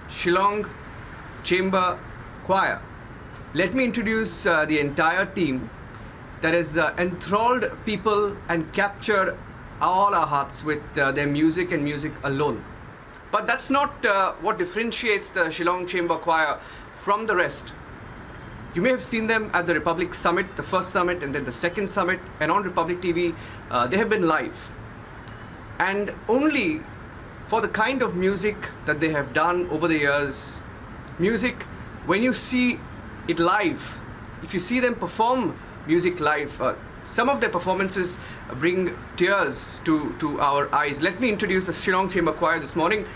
Shillong Chamber Choir. Let me introduce the entire team that has enthralled people and captured all our hearts with their music and music alone. But that's not what differentiates the Shillong Chamber Choir from the rest. You may have seen them at the Republic Summit, the first summit and then the second summit, and on Republic TV, they have been live. And only for the kind of music that they have done over the years, music, when you see it live, if you see them perform music live, some of their performances bring tears to our eyes. Let me introduce the Shillong Chamber Choir this morning.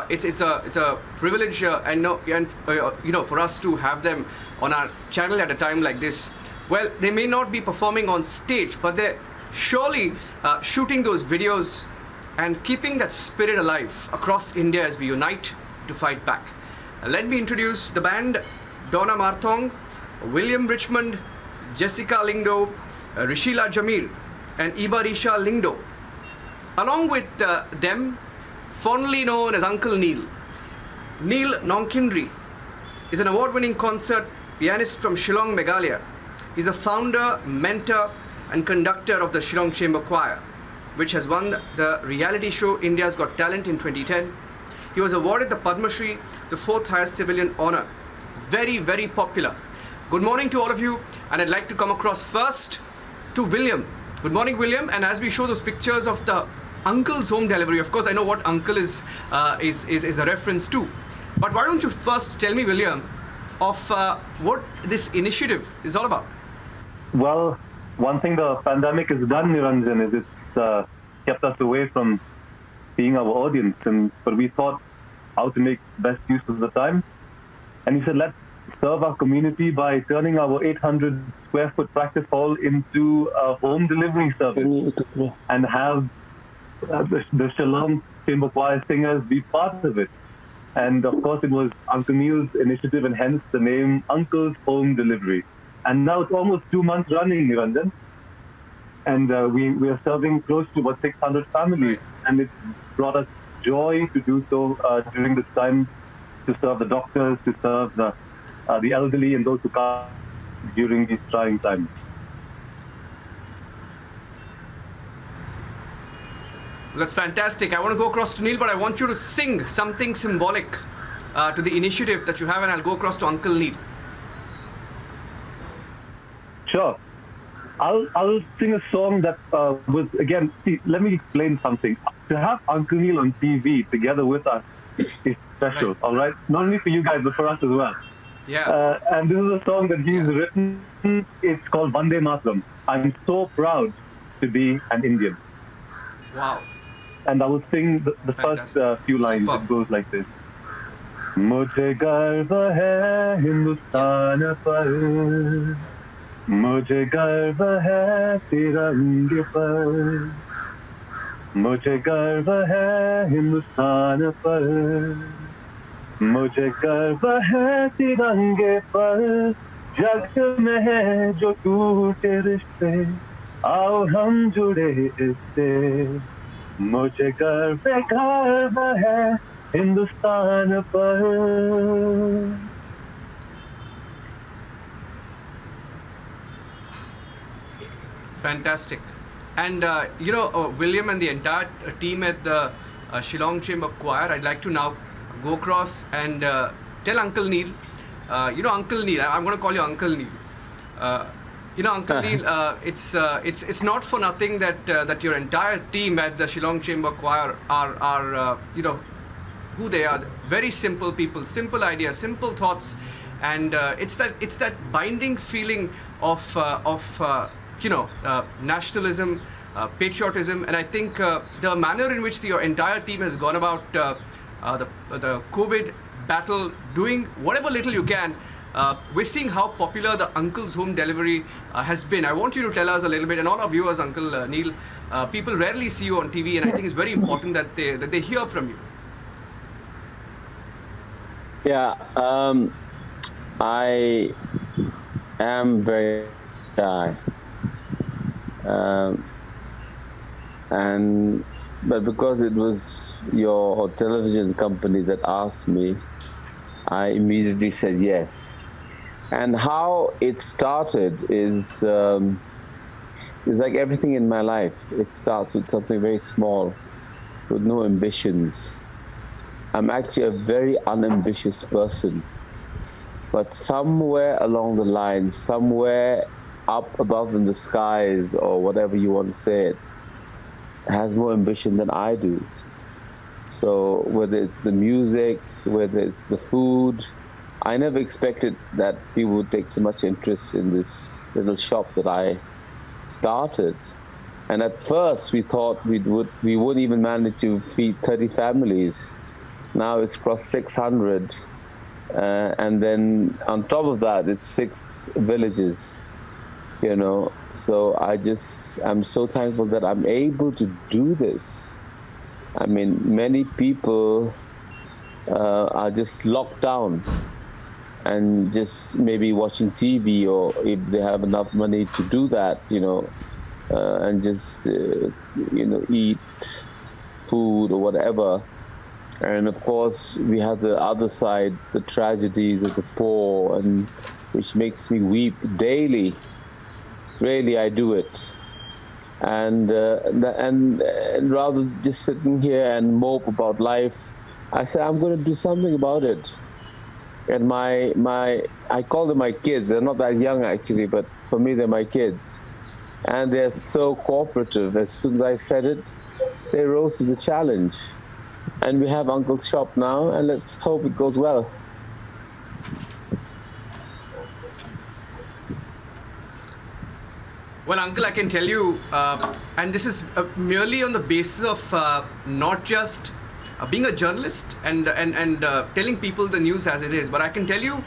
It's a privilege for us to have them on our channel at a time like this. Well, they may not be performing on stage, but they're surely shooting those videos and keeping that spirit alive across India as we unite to fight back. Let me introduce the band: Donna Marthong, William Richmond, Jessica Lingdo, Rishila Jamil, and Ibarisha Lingdo. Along with them, fondly known as Uncle Neil. Neil Nonkindri is an award-winning concert pianist from Shillong, Meghalaya. He's a founder, mentor, and conductor of the Shillong Chamber Choir, which has won the reality show India's Got Talent in 2010. He was awarded the Padma Shri, the fourth highest civilian honor. Very, very popular. Good morning to all of you, and I'd like to come across first to William. Good morning, William. And as we show those pictures of the uncle's home delivery, of course I know what uncle is a reference to, but why don't you first tell me, William, of what this initiative is all about? Well, one thing the pandemic has done, Niranjan, is it's kept us away from seeing our audience, but we thought how to make best use of the time, and he said, let's serve our community by turning our 800 square foot practice hall into a home delivery service and have the Shillong Chamber Choir singers be part of it. And of course it was Uncle Neil's initiative, and hence the name Uncle's Home Delivery. And now it's almost 2 months running, Niranjan. And we are serving close to about 600 families. And it's brought us joy to do so during this time, to serve the doctors, to serve the elderly and those who come during these trying times. That's fantastic. I want to go across to Neil, but I want you to sing something symbolic to the initiative that you have, and I'll go across to Uncle Neil. Sure. I'll sing a song that was, again, see, let me explain something. To have Uncle Neil on TV together with us is special, right. All right? Not only for you guys, but for us as well. Yeah. And this is a song that he's written. It's called Vande Mataram. I'm so proud to be an Indian. Wow. And I will sing the first few lines. Superb. It goes like this. Mujhe garv hai Hindustan par, mujhe garv hai tirange par, mujhe garv hai Hindustan par, mujhe garv hai tirange par, jag mein hai jo टूटे रिश्ते, आओ हम जुड़े इससे. मुझे गर्व है हिंदुस्तान पर. Fantastic. And William and the entire team at the Shillong Chamber Choir, I'd like to now go across and tell Uncle Neil, Uncle Neil, I'm going to call you Uncle Neil. Uncle Neil, it's not for nothing that your entire team at the Shillong Chamber Choir are who they are. Very simple people, simple ideas, simple thoughts, and it's that binding feeling of nationalism, patriotism, and I think the manner in which your entire team has gone about the COVID battle, doing whatever little you can. We're seeing how popular the Uncle's Home Delivery has been. I want you to tell us a little bit, and all our viewers, Uncle Neil, people rarely see you on TV, and I think it's very important that they hear from you. Yeah, I am very shy, but because it was your television company that asked me, I immediately said yes. And how it started is like everything in my life. It starts with something very small, with no ambitions. I'm actually a very unambitious person. But somewhere along the line, somewhere up above in the skies, or whatever you want to say it, has more ambition than I do. So whether it's the music, whether it's the food, I never expected that people would take so much interest in this little shop that I started. And at first we thought we wouldn't even manage to feed 30 families. Now it's crossed 600. And then on top of that, it's 6 villages, you know. So I'm so thankful that I'm able to do this. I mean, many people are just locked down and just maybe watching TV, or if they have enough money to do that, you know, and just, you know, eat food or whatever. And of course, we have the other side, the tragedies of the poor, and which makes me weep daily. Really, I do it. And rather than just sitting here and mope about life, I said I'm going to do something about it. And I call them my kids. They're not that young actually, but for me they're my kids, and they're so cooperative. As soon as I said it, they rose to the challenge. And we have Uncle's shop now, and let's hope it goes well. Well, Uncle, I can tell you, and this is merely on the basis of not just being a journalist and telling people the news as it is, but I can tell you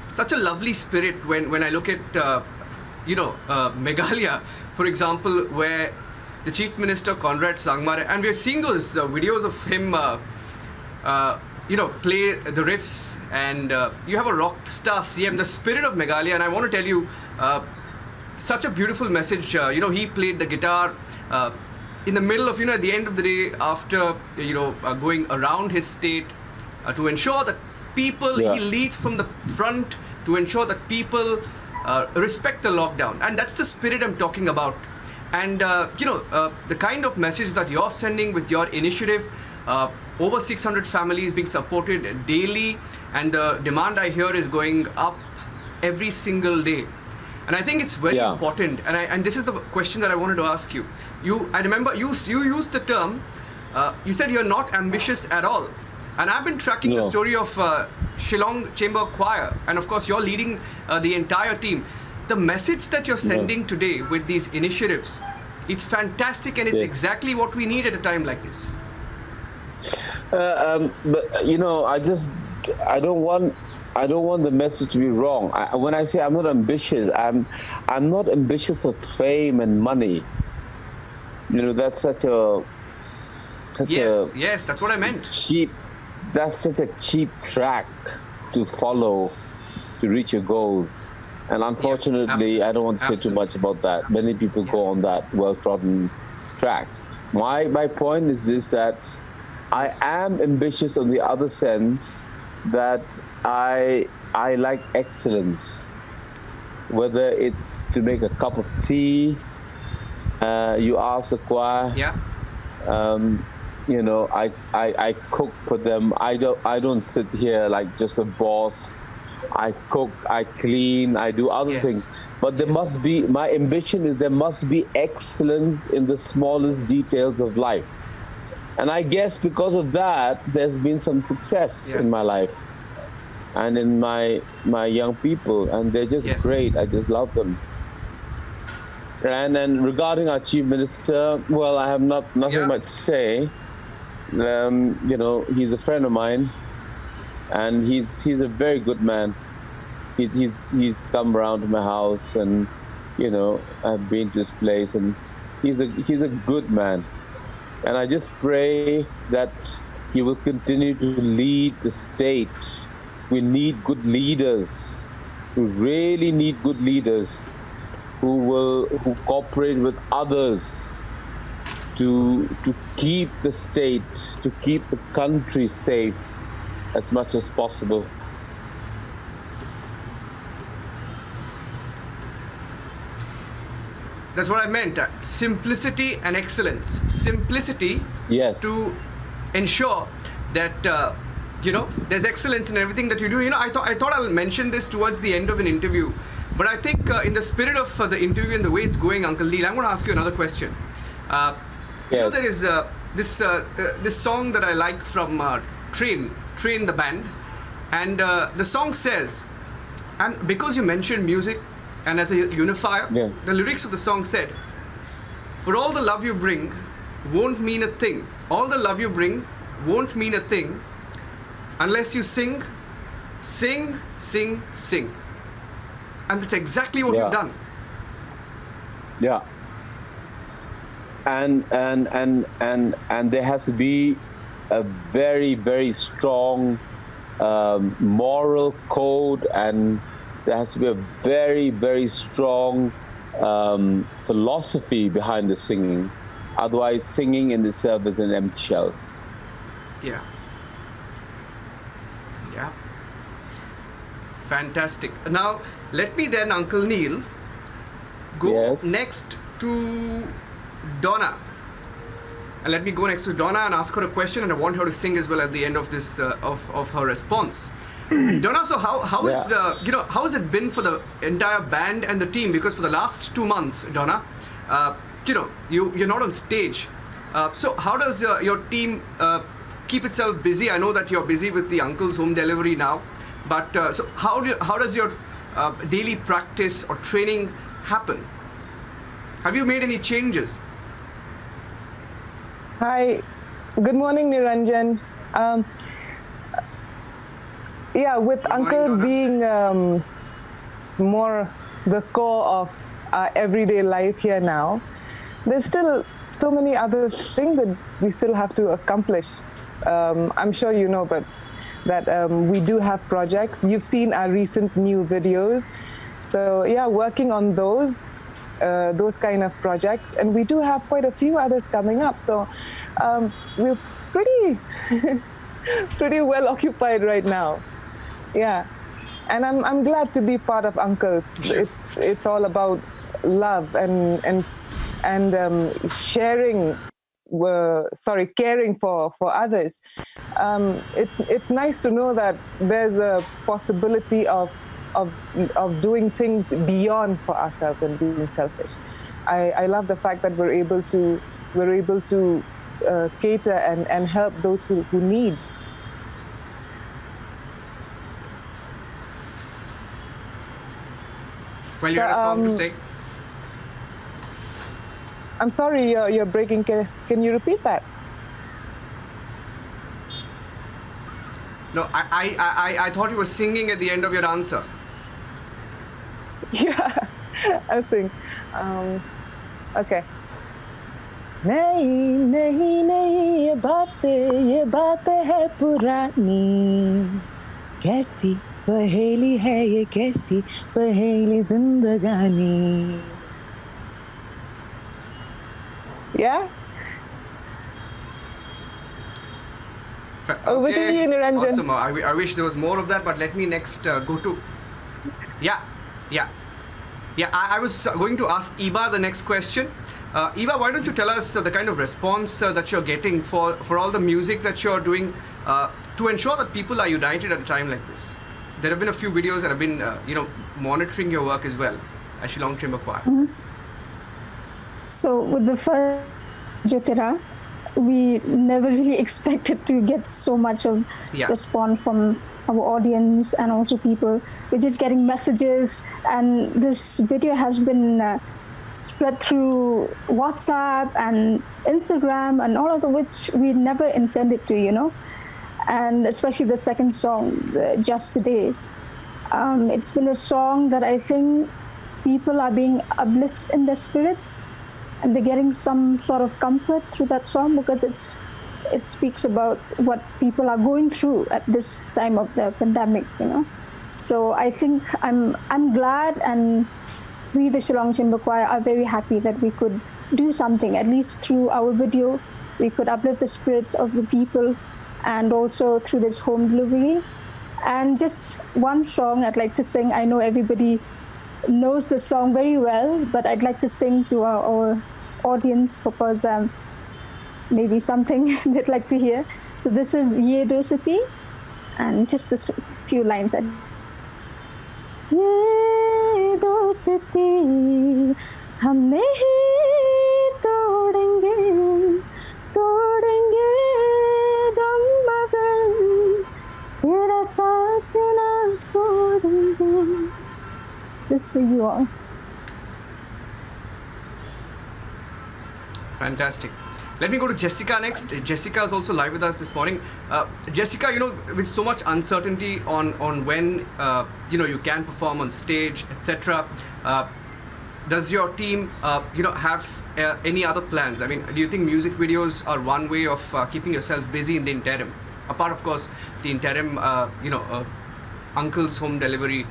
such a lovely spirit when I look at, Meghalaya, for example, where the Chief Minister, Conrad Sangmar, and we're seeing those videos of him, play the riffs, and you have a rock star CM, the spirit of Meghalaya, and I want to tell you, such a beautiful message. He played the guitar in the middle of, at the end of the day, after, going around his state to ensure that people, he leads from the front to ensure that people respect the lockdown. And that's the spirit I'm talking about. And, the kind of message that you're sending with your initiative, over 600 families being supported daily, and the demand I hear is going up every single day. And I think it's very important. And this is the question that I wanted to ask you. I remember you used the term, you said you're not ambitious at all. And I've been tracking the story of Shillong Chamber Choir. And of course, you're leading the entire team. The message that you're sending today with these initiatives, it's fantastic, and it's exactly what we need at a time like this. But I don't want the message to be wrong. When I say I'm not ambitious, I'm not ambitious for fame and money. That's such a yes, that's what I meant. That's such a cheap track to follow to reach your goals. And unfortunately, I don't want to say too much about that. Many people go on that well-trodden track. My point is this, that I am ambitious on the other sense, that I like excellence. Whether it's to make a cup of tea, you ask the choir. I cook for them. I don't sit here like just a boss. I cook, I clean, I do other things. But there must be, my ambition is there must be excellence in the smallest details of life. And I guess because of that, there's been some success in my life and in my young people, and they're just great. I just love them. And then regarding our Chief Minister, well, I have nothing much to say. He's a friend of mine, and he's a very good man. He's come around to my house, and I've been to his place, and he's a good man. And I just pray that he will continue to lead the state. We need good leaders. We really need good leaders who cooperate with others to keep the state, to keep the country safe. as much as possible. That's what I meant. Simplicity and excellence. Simplicity Yes. to ensure that there's excellence in everything that you do. I thought I'll mention this towards the end of an interview, but I think in the spirit of the interview and the way it's going, Uncle Neil, I'm going to ask you another question. Yes. There is this song that I like from Train the band, and the song says, and because you mentioned music and as a unifier, Yeah. the lyrics of the song said, "For all the love you bring, won't mean a thing. All the love you bring won't mean a thing unless you sing, sing, sing, sing." And that's exactly what you've done. Yeah. And there has to be a very, very strong moral code, and there has to be a very, very strong philosophy behind the singing. Otherwise, singing in itself is an empty shell. Yeah. Yeah. Fantastic. Now, let me then, Uncle Neil, go Yes. next to Donna. And let me go next to Donna and ask her a question, and I want her to sing as well at the end of this of her response. Donna, so how has it been for the entire band and the team? Because for the last 2 months, Donna, you're not on stage. So how does your team keep itself busy? I know that you're busy with the uncle's home delivery now, but so how does your daily practice or training happen? Have you made any changes? Hi, good morning, Niranjan. With Good morning, uncles Donna. being more the core of our everyday life here now, there's still so many other things that we still have to accomplish. I'm sure you know, but that we do have projects. You've seen our recent new videos. So working on those kind of projects, and we do have quite a few others coming up. So we're pretty pretty well occupied right now. Yeah, and I'm glad to be part of Uncles. It's all about love and sharing. Caring for others. It's nice to know that there's a possibility of doing things beyond for ourselves and being selfish. I love the fact that we're able to cater and help those who need. Well, you had a song to sing. I'm sorry, you're breaking. Can you repeat that? No, I thought you were singing at the end of your answer. Yeah, I'll sing. Okay. नहीं नहीं नहीं ये बातें है पुरानी, कैसी पहेली है ये, कैसी पहेली जिंदगानी. Yeah. Over to you, Niranjan. Awesome. I wish there was more of that, but let me next go to. Yeah. I was going to ask Iba the next question. Iba, why don't you tell us the kind of response that you're getting for all the music that you're doing to ensure that people are united at a time like this? There have been a few videos that have been, monitoring your work as well at Shillong Chamber Choir. Mm-hmm. So with the first Jatira, we never really expected to get so much of response from our audience and also people. We're just getting messages, and this video has been spread through WhatsApp and Instagram, and all of which we never intended to, and especially the second song, Just Today. It's been a song that I think people are being uplifted in their spirits, and they're getting some sort of comfort through that song, because it speaks about what people are going through at this time of the pandemic, So I think I'm glad, and we, the Shillong Chamber Choir, are very happy that we could do something, at least through our video. We could uplift the spirits of the people and also through this home delivery. And just one song I'd like to sing. I know everybody knows the song very well, but I'd like to sing to our audience because maybe something they'd like to hear. So this is Ye Dostati, and just a few lines. Ye Dostati hum nahi todenge, todenge dum magar, tera saath na chhodenge. This for you all. Fantastic. Let me go to Jessica next. Jessica is also live with us this morning. Jessica, with so much uncertainty on when you can perform on stage, etc. Does your team have any other plans? I mean, do you think music videos are one way of keeping yourself busy in the interim? Apart, of course, the interim, uncle's home delivery,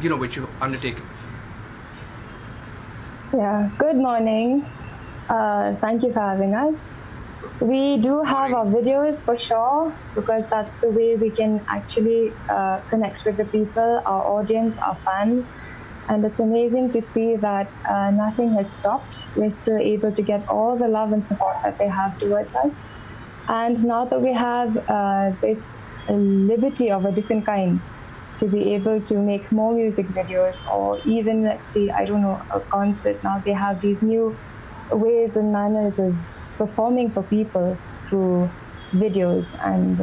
which you've undertaken. Yeah. Good morning. Thank you for having us. We do have our videos for sure, because that's the way we can actually connect with the people, our audience, our fans. And it's amazing to see that nothing has stopped. We're still able to get all the love and support that they have towards us. And now that we have this liberty of a different kind to be able to make more music videos, or even, let's say, I don't know, a concert, now they have these new ways and manners of performing for people through videos and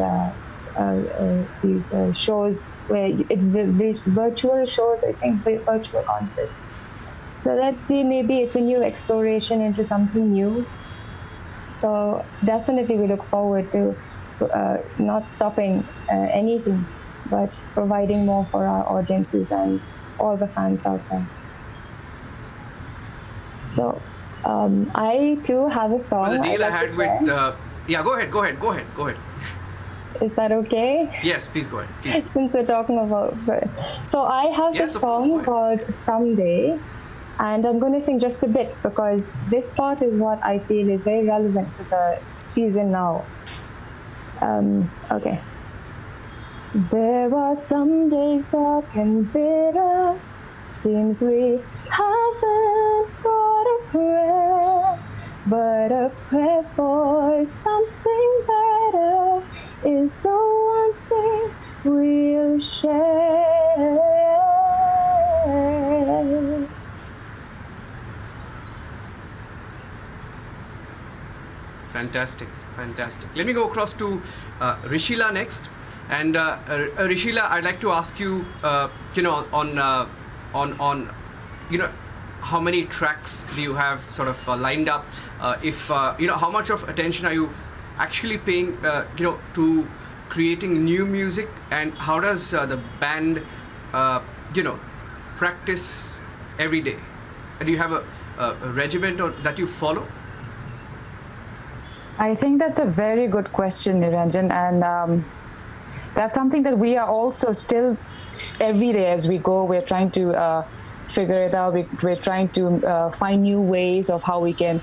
these shows where it's virtual shows, I think, virtual concerts. So let's see, maybe it's a new exploration into something new. So definitely we look forward to not stopping anything, but providing more for our audiences and all the fans out there. So I too have a song. Well, the deal I had with yeah, go ahead. Is that okay? Yes, please go ahead. Please. Since we're talking about so I have this song called Someday, and I'm going to sing just a bit because this part is what I feel is very relevant to the season now. Okay. There are some days dark and bitter, seems we haven't got a prayer, but a prayer for something better is the one thing we'll share. Fantastic. Let me go across to Rishila next. And Rishila, I'd like to ask you, on how many tracks do you have sort of lined up? How much of attention are you actually paying, to creating new music, and how does the band, practice every day? Do you have a regiment that you follow? I think that's a very good question, Niranjan, and that's something that we are also still every day as we go. We're trying to figure it out. We're trying to find new ways of how we can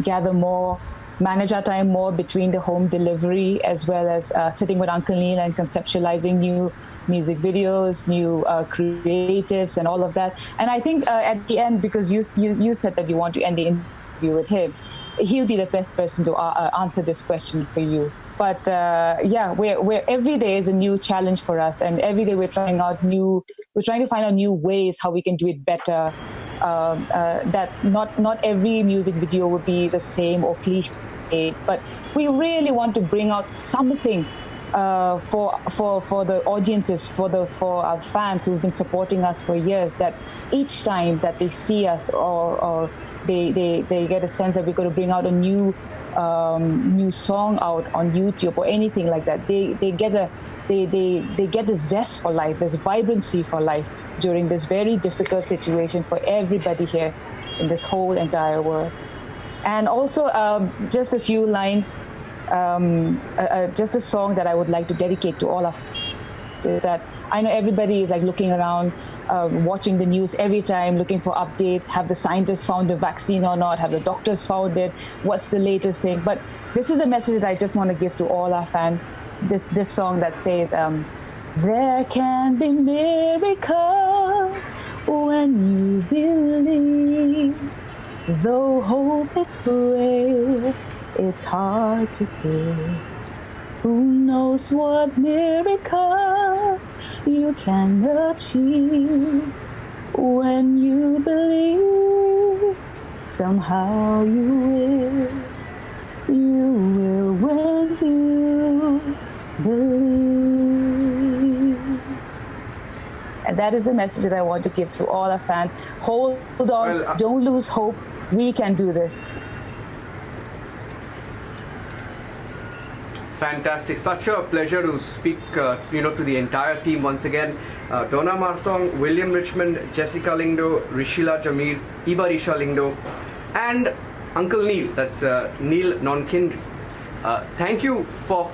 gather more, manage our time more between the home delivery as well as sitting with Uncle Neil and conceptualizing new music videos, new creatives, and all of that. And I think at the end, because you said that you want to end the interview with him, he'll be the best person to answer this question for you. But we're every day is a new challenge for us, and every day we're trying to find out new ways how we can do it better. That not every music video will be the same or cliche, but we really want to bring out something for the audiences, for our fans who've been supporting us for years, that each time that they see us or they get a sense that we're going to bring out a new song out on YouTube or anything like that, they get the zest for life, there's vibrancy for life during this very difficult situation for everybody here in this whole entire world. And also just a few lines, just a song that I would like to dedicate to all of is that I know everybody is like looking around, watching the news every time, looking for updates. Have the scientists found a vaccine or not? Have the doctors found it? What's the latest thing? But this is a message that I just want to give to all our fans. This song that says, there can be miracles when you believe. Though hope is frail, it's hard to kill. Who knows what miracle you can achieve when you believe? Somehow you will when you believe. And that is the message that I want to give to all our fans. Hold on, don't lose hope. We can do this. Fantastic. Such a pleasure to speak to the entire team once again. Donna Marthong, William Richmond, Jessica Lingdo, Rishila Jamir, Iba Risha Lingdo, and Uncle Neil, that's Neil Nonkindri. Thank you for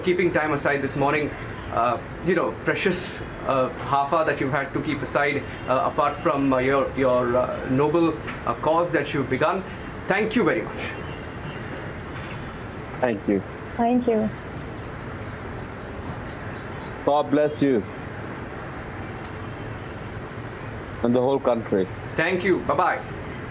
keeping time aside this morning. Precious half hour that you've had to keep aside, apart from your noble cause that you've begun. Thank you very much. Thank you. Thank you. God bless you and the whole country. Thank you. Bye-bye.